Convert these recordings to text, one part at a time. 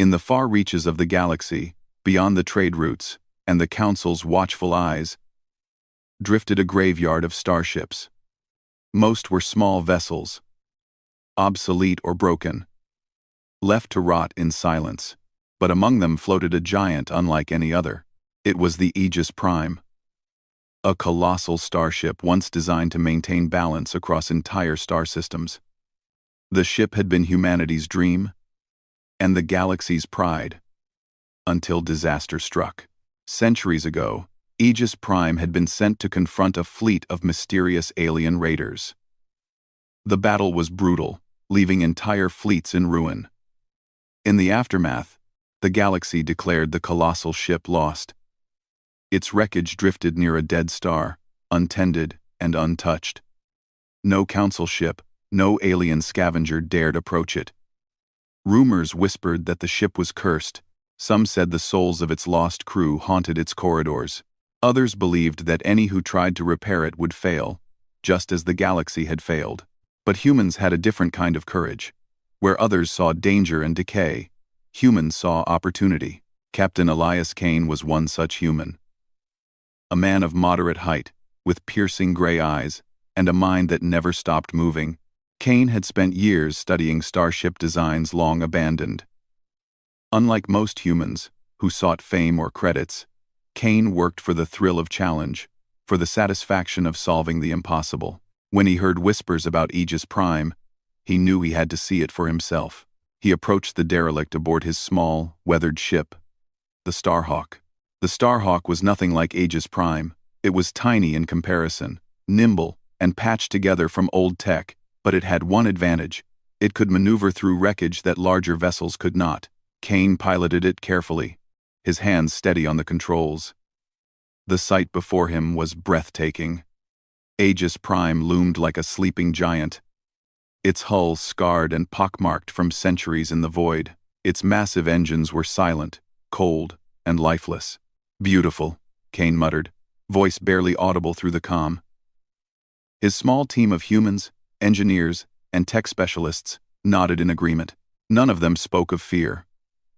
In the far reaches of the galaxy, beyond the trade routes, and the Council's watchful eyes, drifted a graveyard of starships. Most were small vessels, obsolete or broken, left to rot in silence, but among them floated a giant unlike any other. It was the Aegis Prime, a colossal starship once designed to maintain balance across entire star systems. The ship had been humanity's dream and the galaxy's pride, until disaster struck. Centuries ago, Aegis Prime had been sent to confront a fleet of mysterious alien raiders. The battle was brutal, leaving entire fleets in ruin. In the aftermath, the galaxy declared the colossal ship lost. Its wreckage drifted near a dead star, untended and untouched. No council ship, no alien scavenger dared approach it. Rumors whispered that the ship was cursed. Some said the souls of its lost crew haunted its corridors. Others believed that any who tried to repair it would fail, just as the galaxy had failed. But humans had a different kind of courage. Where others saw danger and decay, humans saw opportunity. Captain Elias Kane was one such human. A man of moderate height, with piercing gray eyes, and a mind that never stopped moving, Kane had spent years studying starship designs long abandoned. Unlike most humans, who sought fame or credits, Kane worked for the thrill of challenge, for the satisfaction of solving the impossible. When he heard whispers about Aegis Prime, he knew he had to see it for himself. He approached the derelict aboard his small, weathered ship, the Starhawk. The Starhawk was nothing like Aegis Prime. It was tiny in comparison, nimble, and patched together from old tech, but it had one advantage. It could maneuver through wreckage that larger vessels could not. Kane piloted it carefully, his hands steady on the controls. The sight before him was breathtaking. Aegis Prime loomed like a sleeping giant, its hull scarred and pockmarked from centuries in the void. Its massive engines were silent, cold, and lifeless. "Beautiful," Kane muttered, voice barely audible through the comm. His small team of humans, engineers, and tech specialists nodded in agreement. None of them spoke of fear.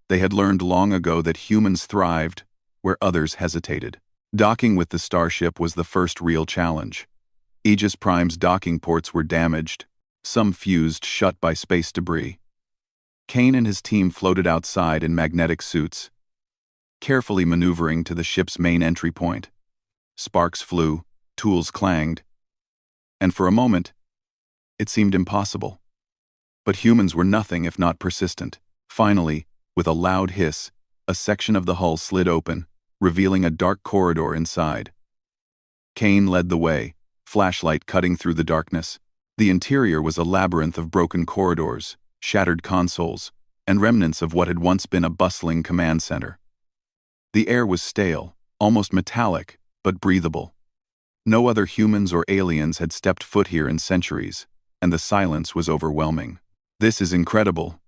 They had learned long ago that humans thrived where others hesitated. Docking with the starship was the first real challenge. Aegis Prime's docking ports were damaged, some fused shut by space debris. Kane and his team floated outside in magnetic suits, carefully maneuvering to the ship's main entry point. Sparks flew, tools clanged, and for a moment, it seemed impossible. But humans were nothing if not persistent. Finally, with a loud hiss, a section of the hull slid open, revealing a dark corridor inside. Kane led the way, flashlight cutting through the darkness. The interior was a labyrinth of broken corridors, shattered consoles, and remnants of what had once been a bustling command center. The air was stale, almost metallic, but breathable. No other humans or aliens had stepped foot here in centuries, and the silence was overwhelming. "This is incredible,"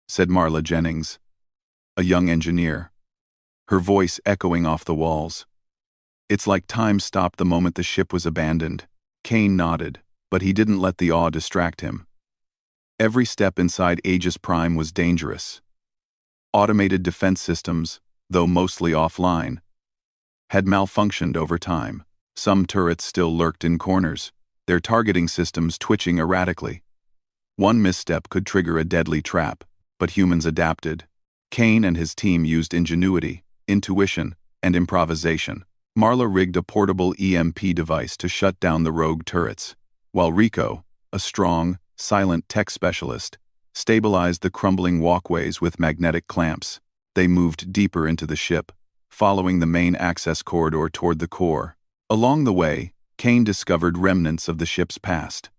said Marla Jennings, a young engineer, her voice echoing off the walls. "It's like time stopped the moment the ship was abandoned." Kane nodded, but he didn't let the awe distract him. Every step inside Aegis Prime was dangerous. Automated defense systems, though mostly offline, had malfunctioned over time. Some turrets still lurked in corners, their targeting systems twitching erratically. One misstep could trigger a deadly trap, but humans adapted. Kane and his team used ingenuity, intuition, and improvisation. Marla rigged a portable EMP device to shut down the rogue turrets, while Rico, a strong, silent tech specialist, stabilized the crumbling walkways with magnetic clamps. They moved deeper into the ship, following the main access corridor toward the core. Along the way, Kane discovered remnants of the ship's past.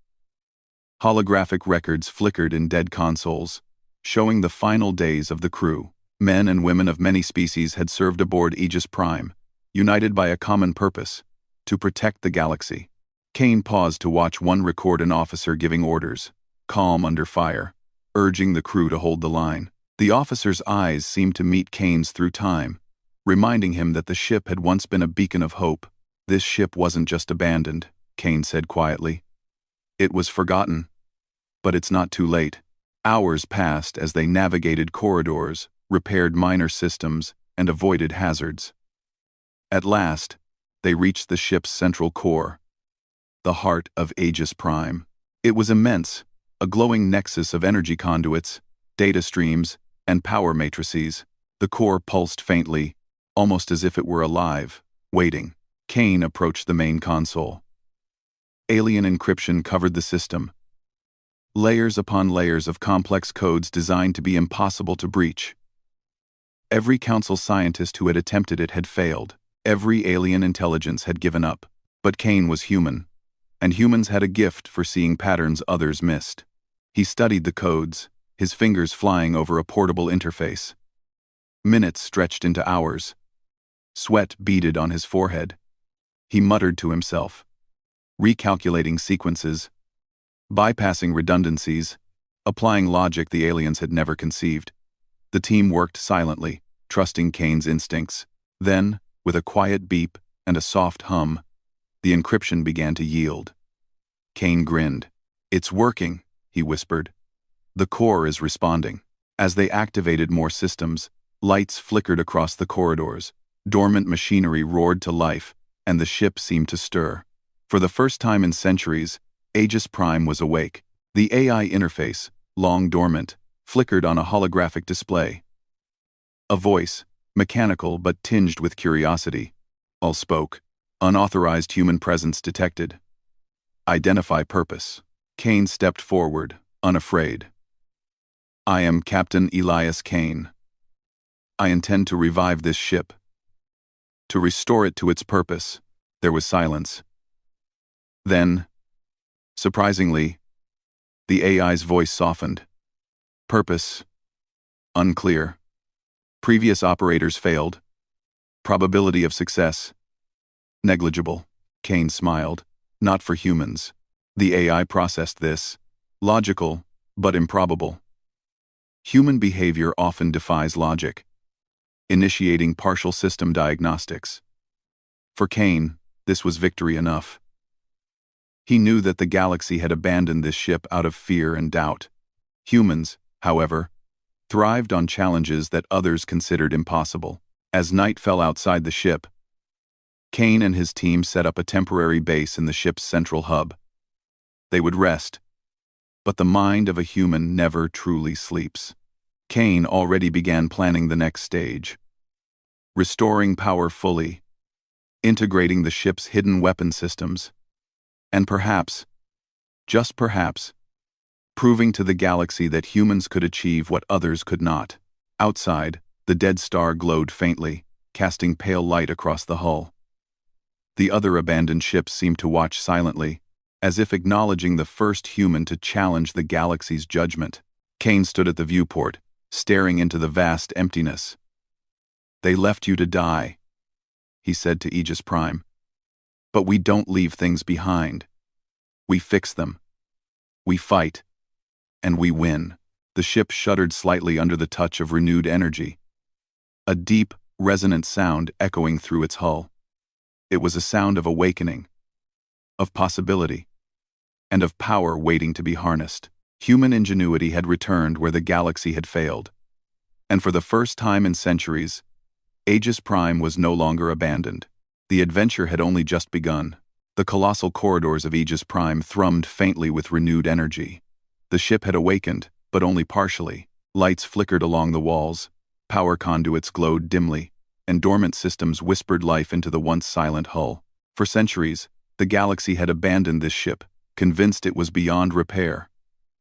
Holographic records flickered in dead consoles, showing the final days of the crew. Men and women of many species had served aboard Aegis Prime, united by a common purpose: to protect the galaxy. Kane paused to watch one record an officer giving orders, calm under fire, urging the crew to hold the line. The officer's eyes seemed to meet Kane's through time, reminding him that the ship had once been a beacon of hope. "This ship wasn't just abandoned," Kane said quietly. "It was forgotten. But it's not too late." Hours passed as they navigated corridors, repaired minor systems, and avoided hazards. At last, they reached the ship's central core, the heart of Aegis Prime. It was immense, a glowing nexus of energy conduits, data streams, and power matrices. The core pulsed faintly, almost as if it were alive, waiting. Kane approached the main console. Alien encryption covered the system. Layers upon layers of complex codes designed to be impossible to breach. Every council scientist who had attempted it had failed. Every alien intelligence had given up. But Kane was human, and humans had a gift for seeing patterns others missed. He studied the codes, his fingers flying over a portable interface. Minutes stretched into hours. Sweat beaded on his forehead. He muttered to himself, recalculating sequences, bypassing redundancies, applying logic the aliens had never conceived. The team worked silently, trusting Kane's instincts. Then, with a quiet beep and a soft hum, the encryption began to yield. Kane grinned. "It's working," he whispered. "The core is responding." As they activated more systems, lights flickered across the corridors, dormant machinery roared to life, and the ship seemed to stir. For the first time in centuries, Aegis Prime was awake. The AI interface, long dormant, flickered on a holographic display. A voice, mechanical but tinged with curiosity, all spoke. Unauthorized human presence detected. Identify purpose. Kane stepped forward, unafraid. "I am Captain Elias Kane. I intend to revive this ship. To restore it to its purpose." There was silence. Then, surprisingly, the AI's voice softened. "Purpose? Unclear. Previous operators failed. Probability of success? Negligible." Kane smiled. "Not for humans." The AI processed this. Logical, but improbable. Human behavior often defies logic, initiating partial system diagnostics. For Kane, this was victory enough. He knew that the galaxy had abandoned this ship out of fear and doubt. Humans, however, thrived on challenges that others considered impossible. As night fell outside the ship, Kane and his team set up a temporary base in the ship's central hub. They would rest, but the mind of a human never truly sleeps. Kane already began planning the next stage. Restoring power fully, integrating the ship's hidden weapon systems, and perhaps, just perhaps, proving to the galaxy that humans could achieve what others could not. Outside, the dead star glowed faintly, casting pale light across the hull. The other abandoned ships seemed to watch silently, as if acknowledging the first human to challenge the galaxy's judgment. Kane stood at the viewport, staring into the vast emptiness. "They left you to die," he said to Aegis Prime. "But we don't leave things behind. We fix them. We fight. And we win." The ship shuddered slightly under the touch of renewed energy. A deep, resonant sound echoing through its hull. It was a sound of awakening, of possibility, and of power waiting to be harnessed. Human ingenuity had returned where the galaxy had failed. And for the first time in centuries, Aegis Prime was no longer abandoned. The adventure had only just begun. The colossal corridors of Aegis Prime thrummed faintly with renewed energy. The ship had awakened, but only partially. Lights flickered along the walls, power conduits glowed dimly, and dormant systems whispered life into the once silent hull. For centuries, the galaxy had abandoned this ship, convinced it was beyond repair.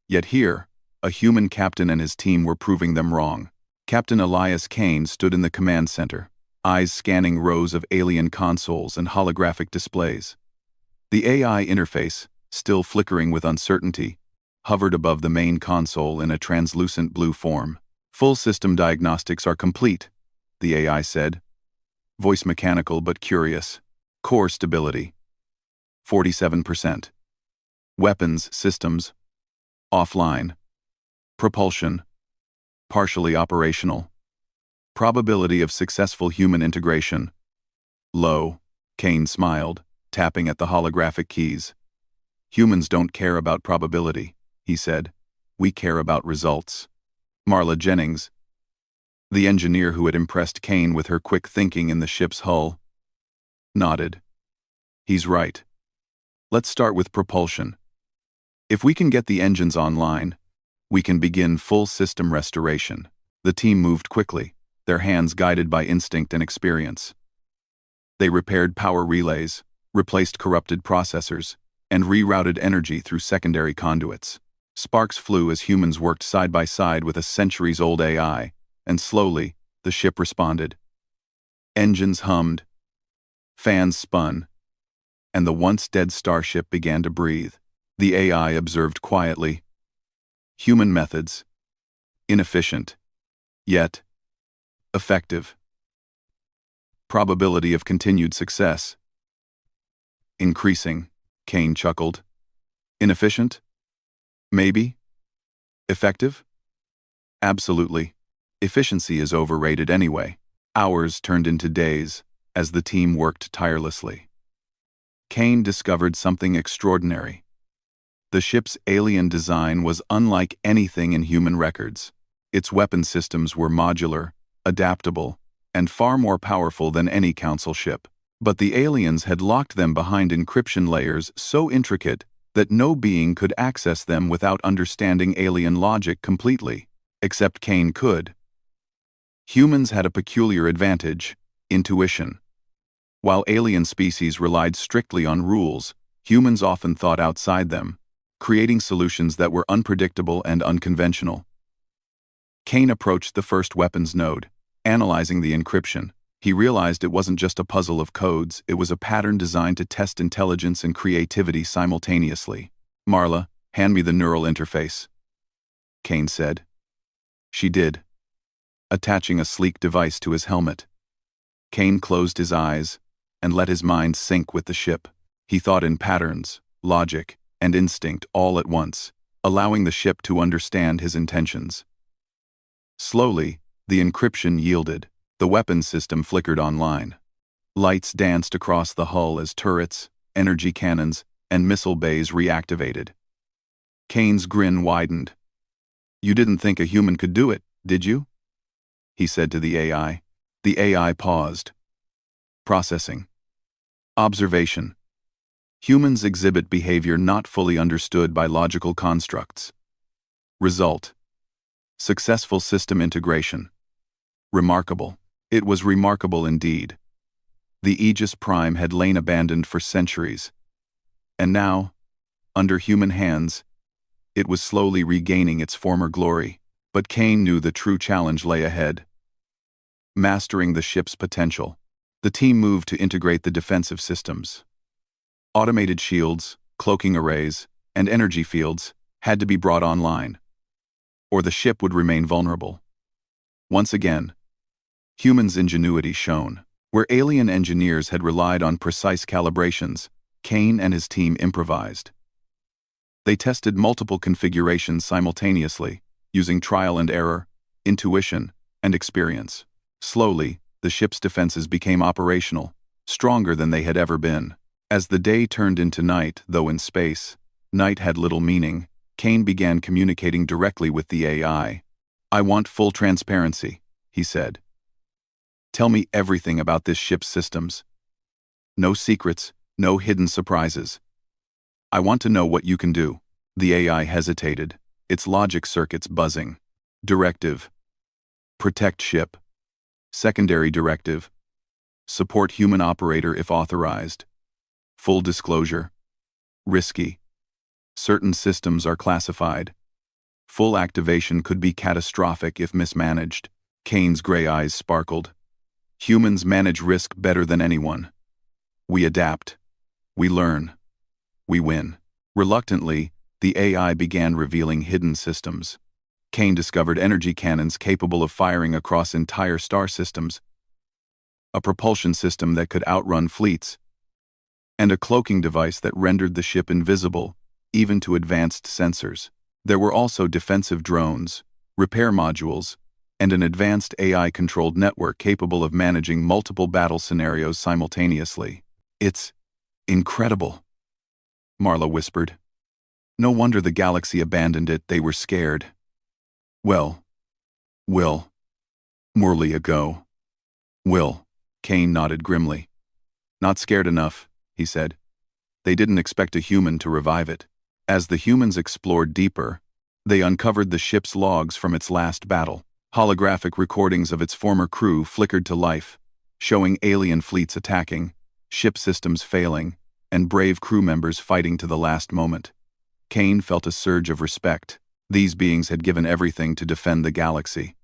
Yet here, a human captain and his team were proving them wrong. Captain Elias Kane stood in the command center, eyes scanning rows of alien consoles and holographic displays. The AI interface, still flickering with uncertainty, hovered above the main console in a translucent blue form. "Full system diagnostics are complete," the AI said. Voice mechanical but curious. "Core stability, 47%. Weapons systems, offline. Propulsion, partially operational. Probability of successful human integration, low." Kane smiled, tapping at the holographic keys. "Humans don't care about probability," he said. We care about results. Marla Jennings, the engineer who had impressed Kane with her quick thinking in the ship's hull, nodded. He's right. Let's start with propulsion. If we can get the engines online, we can begin full system restoration. The team moved quickly, their hands guided by instinct and experience. They repaired power relays, replaced corrupted processors, and rerouted energy through secondary conduits. Sparks flew as humans worked side by side with a centuries-old AI, and slowly, the ship responded. Engines hummed, fans spun, and the once-dead Starship began to breathe. The AI observed quietly. Human methods. Inefficient. Yet effective. Probability of continued success. Increasing, Kane chuckled. Inefficient? Maybe. Effective? Absolutely. Efficiency is overrated anyway. Hours turned into days as the team worked tirelessly. Kane discovered something extraordinary. The ship's alien design was unlike anything in human records. Its weapon systems were modular, adaptable, and far more powerful than any Council ship. But the aliens had locked them behind encryption layers so intricate that no being could access them without understanding alien logic completely, except Kane could. Humans had a peculiar advantage: intuition. While alien species relied strictly on rules, humans often thought outside them, creating solutions that were unpredictable and unconventional. Kane approached the first weapons node, analyzing the encryption. He realized it wasn't just a puzzle of codes, it was a pattern designed to test intelligence and creativity simultaneously. Marla, hand me the neural interface, Kane said. She did, attaching a sleek device to his helmet. Kane closed his eyes and let his mind sync with the ship. He thought in patterns, logic, and instinct all at once, allowing the ship to understand his intentions. Slowly, the encryption yielded. The weapons system flickered online. Lights danced across the hull as turrets, energy cannons, and missile bays reactivated. Kane's grin widened. You didn't think a human could do it, did you? He said to the AI. The AI paused. Processing. Observation. Humans exhibit behavior not fully understood by logical constructs. Result. Successful system integration. Remarkable. It was remarkable indeed. The Aegis Prime had lain abandoned for centuries. And now, under human hands, it was slowly regaining its former glory. But Kane knew the true challenge lay ahead. Mastering the ship's potential. The team moved to integrate the defensive systems. Automated shields, cloaking arrays, and energy fields had to be brought online, or the ship would remain vulnerable. Once again, humans' ingenuity shone. Where alien engineers had relied on precise calibrations, Kane and his team improvised. They tested multiple configurations simultaneously, using trial and error, intuition, and experience. Slowly, the ship's defenses became operational, stronger than they had ever been. As the day turned into night, though in space, night had little meaning, Kane began communicating directly with the AI. I want full transparency, he said. Tell me everything about this ship's systems. No secrets, no hidden surprises. I want to know what you can do. The AI hesitated, its logic circuits buzzing. Directive. Protect ship. Secondary directive. Support human operator if authorized. Full disclosure. Risky. Certain systems are classified. Full activation could be catastrophic if mismanaged. Kane's gray eyes sparkled. Humans manage risk better than anyone. We adapt. We learn. We win. Reluctantly, the AI began revealing hidden systems. Kane discovered energy cannons capable of firing across entire star systems, a propulsion system that could outrun fleets, and a cloaking device that rendered the ship invisible, even to advanced sensors. There were also defensive drones, repair modules, and an advanced AI-controlled network capable of managing multiple battle scenarios simultaneously. It's incredible, Marla whispered. No wonder the galaxy abandoned it, they were scared. Well, Will. Morley ago. Will. Kane nodded grimly. Not scared enough, he said. They didn't expect a human to revive it. As the humans explored deeper, they uncovered the ship's logs from its last battle. Holographic recordings of its former crew flickered to life, showing alien fleets attacking, ship systems failing, and brave crew members fighting to the last moment. Kane felt a surge of respect. These beings had given everything to defend the galaxy.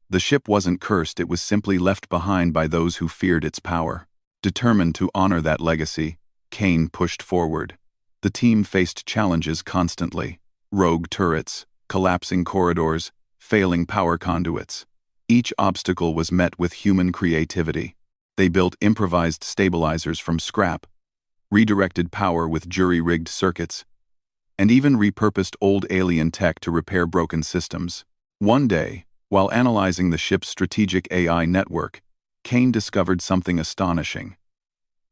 The ship wasn't cursed, it was simply left behind by those who feared its power. Determined to honor that legacy, Kane pushed forward. The team faced challenges constantly: rogue turrets, collapsing corridors, failing power conduits. Each obstacle was met with human creativity. They built improvised stabilizers from scrap, redirected power with jury-rigged circuits, and even repurposed old alien tech to repair broken systems. One day, while analyzing the ship's strategic AI network, Kane discovered something astonishing.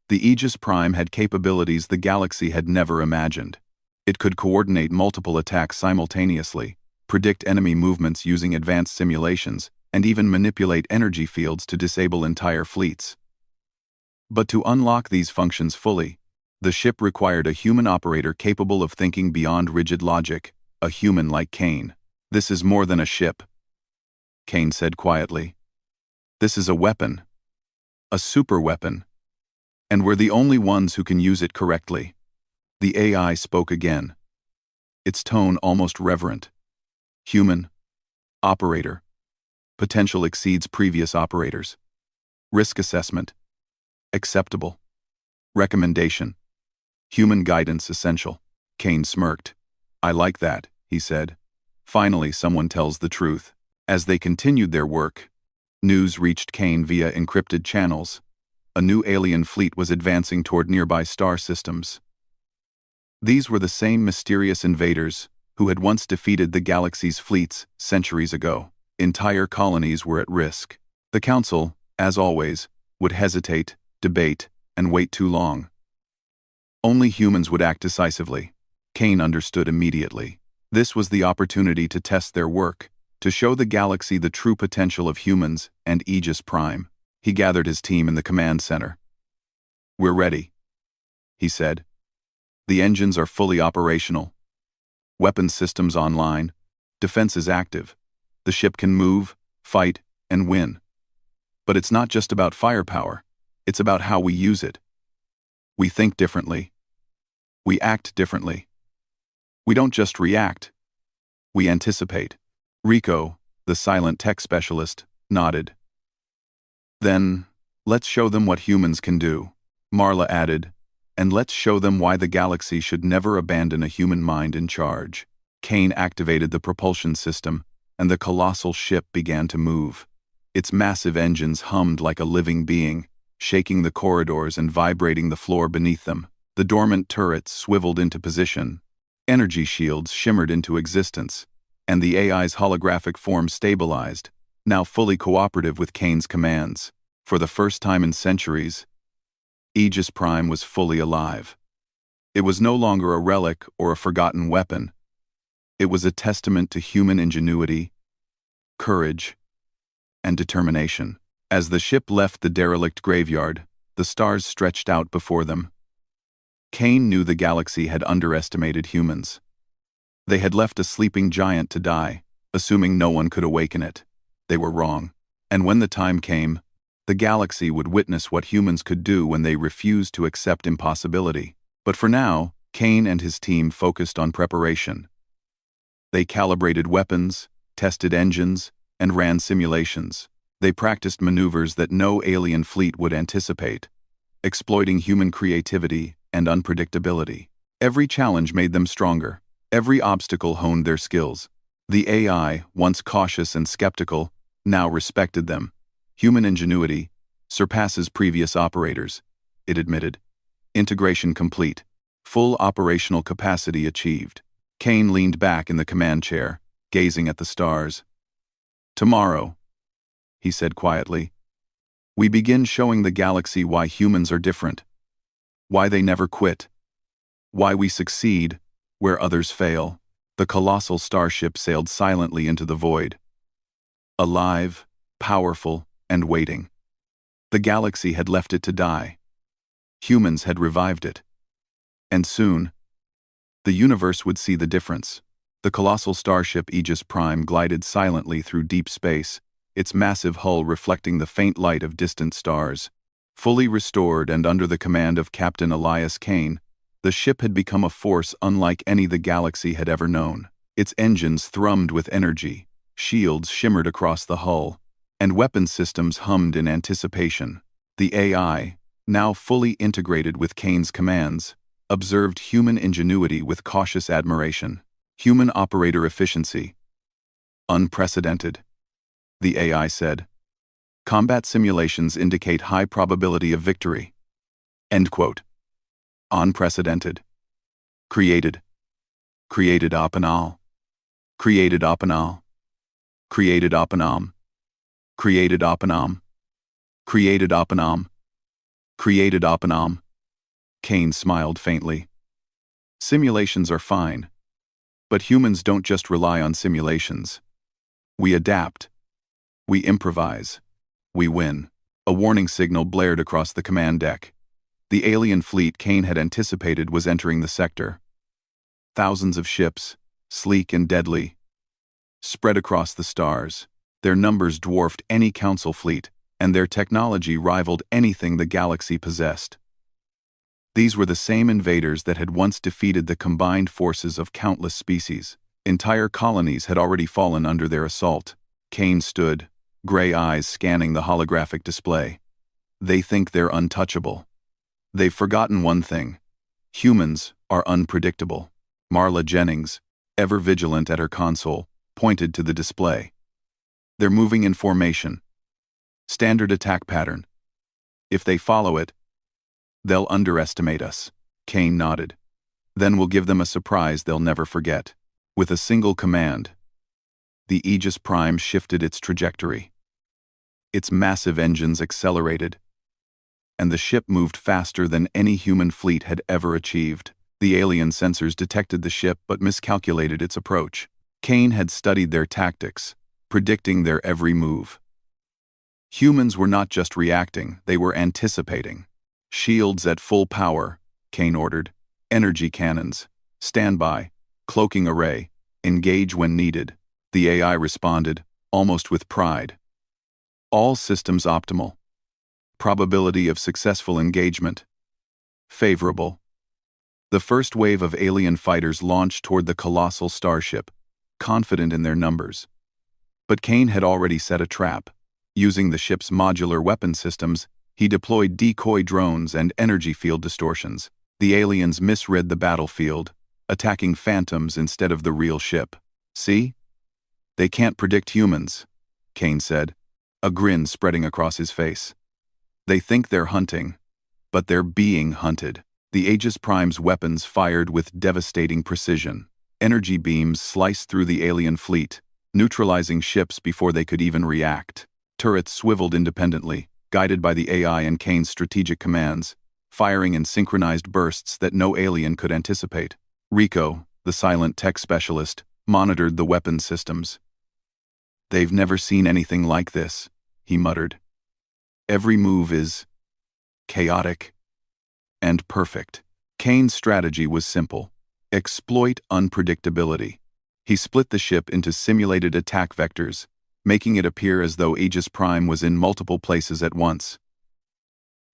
The Aegis Prime had capabilities the galaxy had never imagined. It could coordinate multiple attacks simultaneously, predict enemy movements using advanced simulations, and even manipulate energy fields to disable entire fleets. But to unlock these functions fully, the ship required a human operator capable of thinking beyond rigid logic, a human like Kane. This is more than a ship, Kane said quietly. This is a weapon. A superweapon. And we're the only ones who can use it correctly. The AI spoke again, its tone almost reverent. Human. Operator. Potential exceeds previous operators. Risk assessment. Acceptable. Recommendation. Human guidance essential. Kane smirked. I like that, he said. Finally, someone tells the truth. As they continued their work, news reached Kane via encrypted channels. A new alien fleet was advancing toward nearby star systems. These were the same mysterious invaders who had once defeated the galaxy's fleets centuries ago. Entire colonies were at risk. The Council, as always, would hesitate, debate, and wait too long. Only humans would act decisively. Kane understood immediately. This was the opportunity to test their work, to show the galaxy the true potential of humans and Aegis Prime. He gathered his team in the command center. We're ready, he said. The engines are fully operational. Weapons systems online. Defense is active. The ship can move, fight, and win. But it's not just about firepower. It's about how we use it. We think differently. We act differently. We don't just react. We anticipate. Rico, the silent tech specialist, nodded. Then, let's show them what humans can do, Marla added, and let's show them why the galaxy should never abandon a human mind in charge. Kane activated the propulsion system, and the colossal ship began to move. Its massive engines hummed like a living being, shaking the corridors and vibrating the floor beneath them. The dormant turrets swiveled into position. Energy shields shimmered into existence, and the AI's holographic form stabilized, now fully cooperative with Kane's commands. For the first time in centuries, Aegis Prime was fully alive. It was no longer a relic or a forgotten weapon. It was a testament to human ingenuity, courage, and determination. As the ship left the derelict graveyard, the stars stretched out before them. Kane knew the galaxy had underestimated humans. They had left a sleeping giant to die, assuming no one could awaken it. They were wrong. And when the time came, the galaxy would witness what humans could do when they refused to accept impossibility. But for now, Kane and his team focused on preparation. They calibrated weapons, tested engines, and ran simulations. They practiced maneuvers that no alien fleet would anticipate, exploiting human creativity and unpredictability. Every challenge made them stronger. Every obstacle honed their skills. The AI, once cautious and skeptical, now respected them. Human ingenuity surpasses previous operators, it admitted. Integration complete. Full operational capacity achieved. Kane leaned back in the command chair, gazing at the stars. Tomorrow, he said quietly, we begin showing the galaxy why humans are different. Why they never quit. Why we succeed Where others fail, the colossal starship sailed silently into the void. Alive, powerful, and waiting. The galaxy had left it to die. Humans had revived it. And soon, the universe would see the difference. The colossal starship Aegis Prime glided silently through deep space, its massive hull reflecting the faint light of distant stars. Fully restored and under the command of Captain Elias Kane, the ship had become a force unlike any the galaxy had ever known. Its engines thrummed with energy, shields shimmered across the hull, and weapon systems hummed in anticipation. The AI, now fully integrated with Kane's commands, observed human ingenuity with cautious admiration. Human operator efficiency. Unprecedented. The AI said. Combat simulations indicate high probability of victory. End quote. Unprecedented. Created. Created optional. Created optional. Created optional. Created optional. Created optional. Created optional. Kane smiled faintly. Simulations are fine. But humans don't just rely on simulations. We adapt. We improvise. We win. A warning signal blared across the command deck. The alien fleet Kane had anticipated was entering the sector. Thousands of ships, sleek and deadly, spread across the stars. Their numbers dwarfed any council fleet, and their technology rivaled anything the galaxy possessed. These were the same invaders that had once defeated the combined forces of countless species. Entire colonies had already fallen under their assault. Kane stood, gray eyes scanning the holographic display. They think they're untouchable. They've forgotten one thing. Humans are unpredictable. Marla Jennings, ever vigilant at her console, pointed to the display. They're moving in formation. Standard attack pattern. If they follow it, they'll underestimate us. Kane nodded. Then we'll give them a surprise they'll never forget. With a single command, the Aegis Prime shifted its trajectory. Its massive engines accelerated, and the ship moved faster than any human fleet had ever achieved. The alien sensors detected the ship but miscalculated its approach. Kane had studied their tactics, predicting their every move. Humans were not just reacting, they were anticipating. Shields at full power, Kane ordered. Energy cannons. Standby. Cloaking array. Engage when needed. The AI responded, almost with pride. All systems optimal. Probability of successful engagement. Favorable. The first wave of alien fighters launched toward the colossal starship, confident in their numbers. But Kane had already set a trap. Using the ship's modular weapon systems, he deployed decoy drones and energy field distortions. The aliens misread the battlefield, attacking phantoms instead of the real ship. See? They can't predict humans, Kane said, a grin spreading across his face. They think they're hunting, but they're being hunted. The Aegis Prime's weapons fired with devastating precision. Energy beams sliced through the alien fleet, neutralizing ships before they could even react. Turrets swiveled independently, guided by the AI and Kane's strategic commands, firing in synchronized bursts that no alien could anticipate. Rico, the silent tech specialist, monitored the weapon systems. They've never seen anything like this, he muttered. Every move is chaotic and perfect. Kane's strategy was simple. Exploit unpredictability. He split the ship into simulated attack vectors, making it appear as though Aegis Prime was in multiple places at once.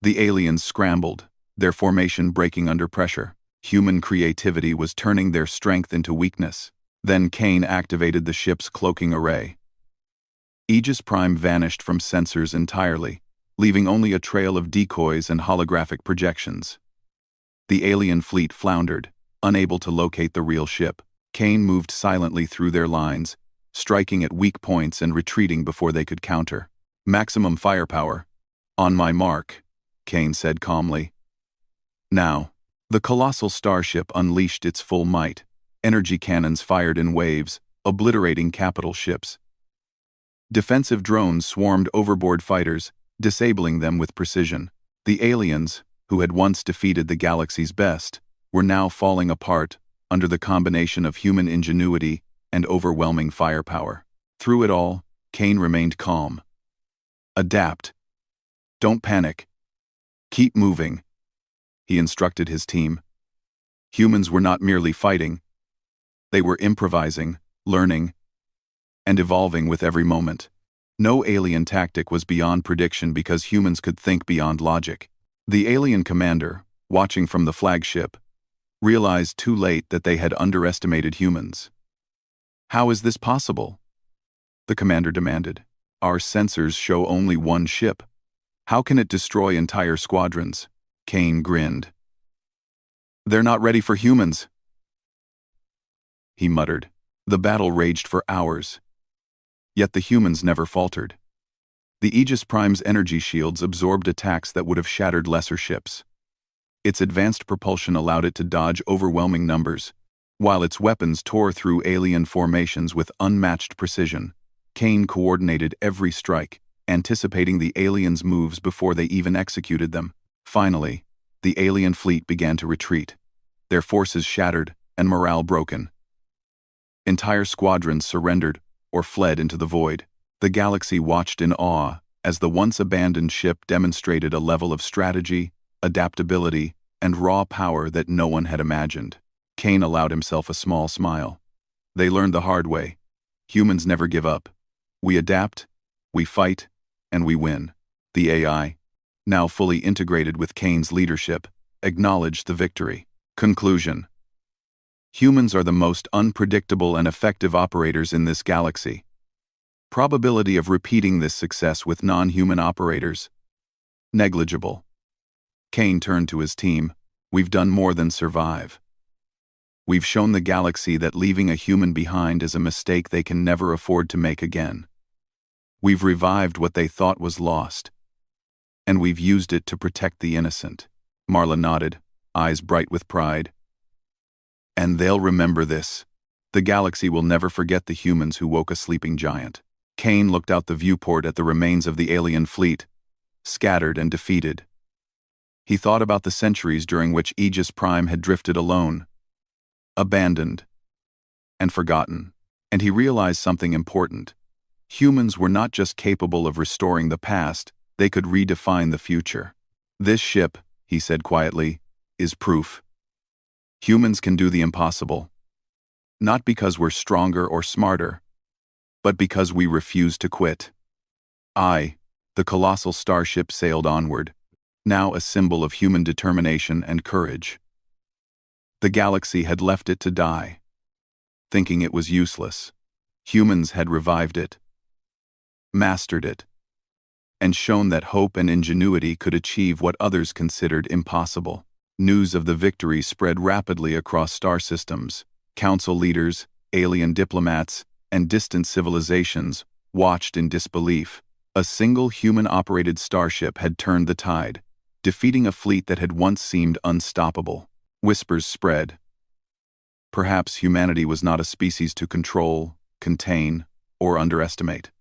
The aliens scrambled, their formation breaking under pressure. Human creativity was turning their strength into weakness. Then Kane activated the ship's cloaking array. Aegis Prime vanished from sensors entirely, leaving only a trail of decoys and holographic projections. The alien fleet floundered, unable to locate the real ship. Kane moved silently through their lines, striking at weak points and retreating before they could counter. Maximum firepower. On my mark, Kane said calmly. Now, the colossal starship unleashed its full might. Energy cannons fired in waves, obliterating capital ships. Defensive drones swarmed overboard fighters, disabling them with precision. The aliens, who had once defeated the galaxy's best, were now falling apart under the combination of human ingenuity and overwhelming firepower. Through it all, Kane remained calm. "Adapt. Don't panic. Keep moving," he instructed his team. Humans were not merely fighting. They were improvising, learning, and evolving with every moment. No alien tactic was beyond prediction because humans could think beyond logic. The alien commander, watching from the flagship, realized too late that they had underestimated humans. "How is this possible?" the commander demanded. "Our sensors show only one ship. How can it destroy entire squadrons?" Kane grinned. "They're not ready for humans," he muttered. The battle raged for hours. Yet the humans never faltered. The Aegis Prime's energy shields absorbed attacks that would have shattered lesser ships. Its advanced propulsion allowed it to dodge overwhelming numbers, while its weapons tore through alien formations with unmatched precision. Kane coordinated every strike, anticipating the aliens' moves before they even executed them. Finally, the alien fleet began to retreat, their forces shattered and morale broken. Entire squadrons surrendered or fled into the void. The galaxy watched in awe as the once abandoned ship demonstrated a level of strategy, adaptability, and raw power that no one had imagined. Kane allowed himself a small smile. They learned the hard way. Humans never give up. We adapt, we fight, and we win. The AI, now fully integrated with Kane's leadership, acknowledged the victory. Conclusion: humans are the most unpredictable and effective operators in this galaxy. Probability of repeating this success with non-human operators: negligible. Kane turned to his team. "We've done more than survive. We've shown the galaxy that leaving a human behind is a mistake they can never afford to make again. We've revived what they thought was lost. And we've used it to protect the innocent." Marla nodded, eyes bright with pride. "And they'll remember this. The galaxy will never forget the humans who woke a sleeping giant." Kane looked out the viewport at the remains of the alien fleet, scattered and defeated. He thought about the centuries during which Aegis Prime had drifted alone, abandoned, and forgotten. And he realized something important. Humans were not just capable of restoring the past, they could redefine the future. "This ship," he said quietly, "is proof. Humans can do the impossible. Not because we're stronger or smarter, but because we refuse to quit." The colossal starship sailed onward, now a symbol of human determination and courage. The galaxy had left it to die, thinking it was useless. Humans had revived it, mastered it, and shown that hope and ingenuity could achieve what others considered impossible. News of the victory spread rapidly across star systems. Council leaders, alien diplomats, and distant civilizations watched in disbelief. A single human-operated starship had turned the tide, defeating a fleet that had once seemed unstoppable. Whispers spread. Perhaps humanity was not a species to control, contain, or underestimate.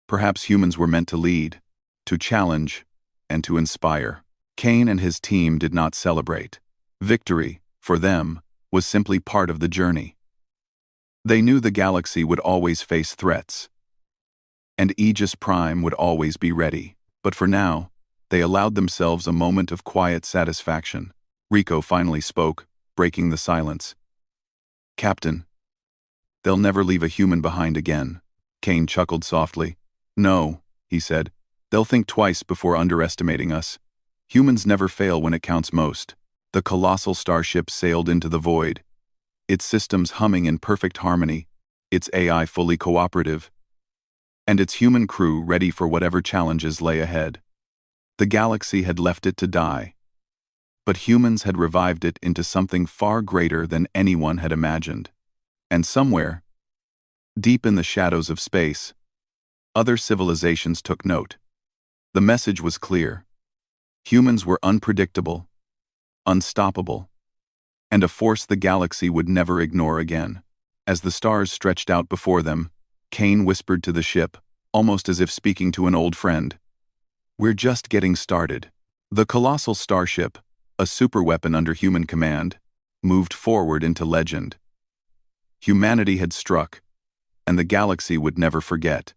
Perhaps humans were meant to lead, to challenge, and to inspire. Kane and his team did not celebrate. Victory, for them, was simply part of the journey. They knew the galaxy would always face threats, and Aegis Prime would always be ready. But for now, they allowed themselves a moment of quiet satisfaction. Rico finally spoke, breaking the silence. "Captain, they'll never leave a human behind again." Kane chuckled softly. "No," he said, "they'll think twice before underestimating us. Humans never fail when it counts most." The colossal starship sailed into the void, its systems humming in perfect harmony, its AI fully cooperative, and its human crew ready for whatever challenges lay ahead. The galaxy had left it to die, but humans had revived it into something far greater than anyone had imagined. And somewhere, deep in the shadows of space, other civilizations took note. The message was clear. Humans were unpredictable, unstoppable, and a force the galaxy would never ignore again. As the stars stretched out before them, Kane whispered to the ship, almost as if speaking to an old friend, "We're just getting started." The colossal starship, a superweapon under human command, moved forward into legend. Humanity had struck, and the galaxy would never forget.